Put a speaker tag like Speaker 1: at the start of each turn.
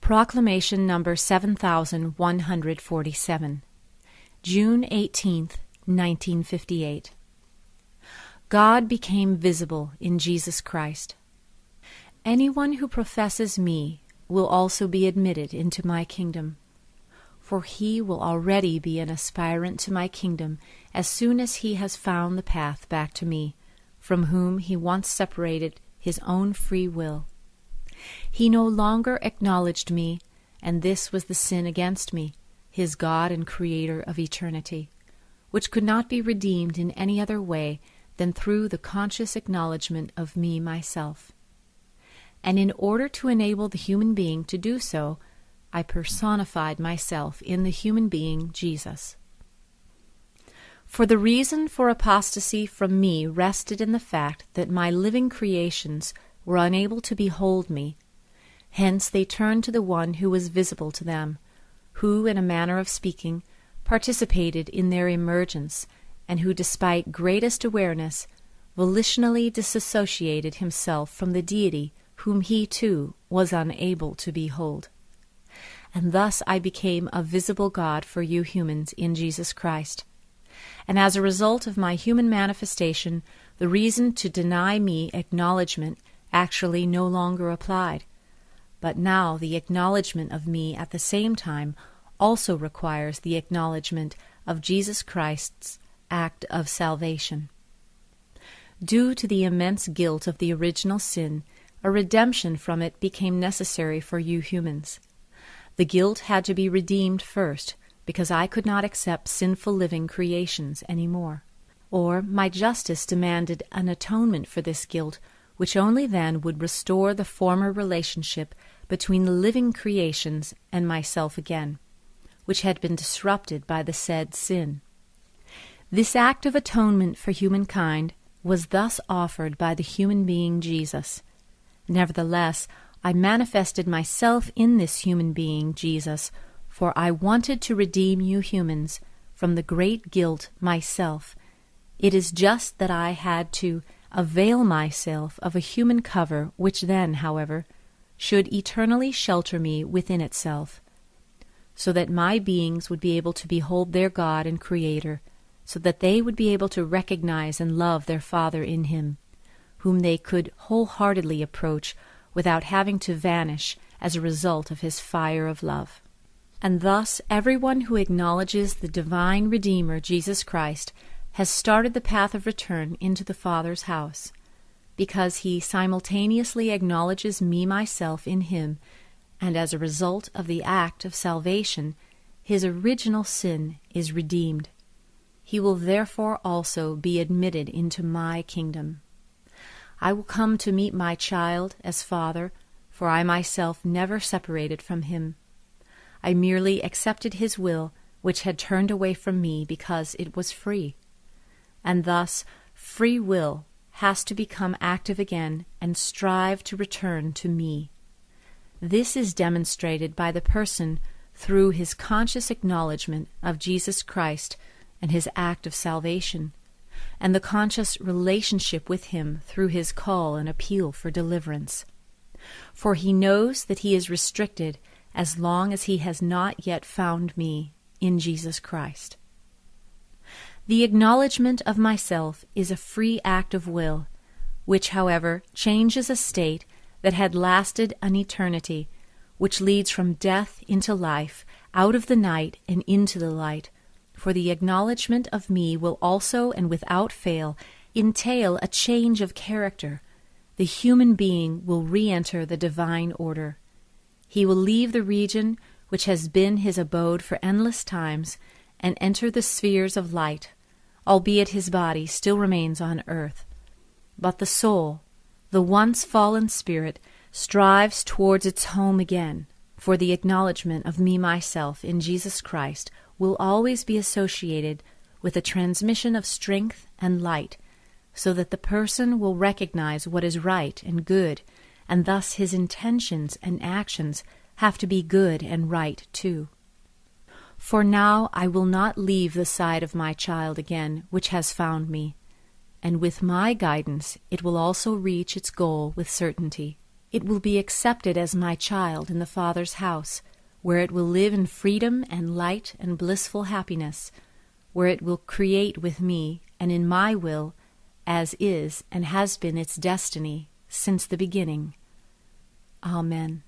Speaker 1: Proclamation number 7147, June 18th, 1958. God became visible in Jesus Christ. Anyone who professes me will also be admitted into my kingdom, for he will already be an aspirant to my kingdom as soon as he has found the path back to me, from whom he once separated his own free will. He no longer acknowledged me, and this was the sin against me, his God and Creator of eternity, which could not be redeemed in any other way than through the conscious acknowledgement of me myself. And in order to enable the human being to do so, I personified myself in the human being Jesus. For the reason for apostasy from me rested in the fact that my living creations were unable to behold me. Hence they turned to the one who was visible to them, who, in a manner of speaking, participated in their emergence, and who, despite greatest awareness, volitionally disassociated himself from the deity whom he, too, was unable to behold. And thus I became a visible God for you humans in Jesus Christ. And as a result of my human manifestation, the reason to deny me acknowledgement actually no longer applied. But now the acknowledgement of me at the same time also requires the acknowledgement of Jesus Christ's act of salvation. Due to the immense guilt of the original sin, a redemption from it became necessary for you humans. The guilt had to be redeemed first, because I could not accept sinful living creations any more. Or my justice demanded an atonement for this guilt, which only then would restore the former relationship between the living creations and myself again, which had been disrupted by the said sin. This act of atonement for humankind was thus offered by the human being Jesus. Nevertheless, I manifested myself in this human being Jesus, for I wanted to redeem you humans from the great guilt myself. It is just that I had to avail myself of a human cover which then, however, should eternally shelter me within itself, so that my beings would be able to behold their God and Creator, so that they would be able to recognize and love their Father in Him, whom they could wholeheartedly approach without having to vanish as a result of His fire of love. And thus everyone who acknowledges the divine Redeemer, Jesus Christ, has started the path of return into the Father's house, because he simultaneously acknowledges me myself in him, and as a result of the act of salvation, his original sin is redeemed. He will therefore also be admitted into my kingdom. I will come to meet my child as Father, for I myself never separated from him. I merely accepted his will, which had turned away from me because it was free. And thus, free will has to become active again and strive to return to me. This is demonstrated by the person through his conscious acknowledgement of Jesus Christ and his act of salvation, and the conscious relationship with him through his call and appeal for deliverance. For he knows that he is restricted as long as he has not yet found me in Jesus Christ. The acknowledgement of myself is a free act of will, which, however, changes a state that had lasted an eternity, which leads from death into life, out of the night and into the light, for the acknowledgement of me will also and without fail entail a change of character. The human being will re-enter the divine order. He will leave the region which has been his abode for endless times and enter the spheres of light, albeit his body still remains on earth. But the soul, the once fallen spirit, strives towards its home again, for the acknowledgement of me myself in Jesus Christ will always be associated with a transmission of strength and light, so that the person will recognize what is right and good, and thus his intentions and actions have to be good and right too. For now I will not leave the side of my child again, which has found me, and with my guidance it will also reach its goal with certainty. It will be accepted as my child in the Father's house, where it will live in freedom and light and blissful happiness, where it will create with me and in my will, as is and has been its destiny since the beginning. Amen.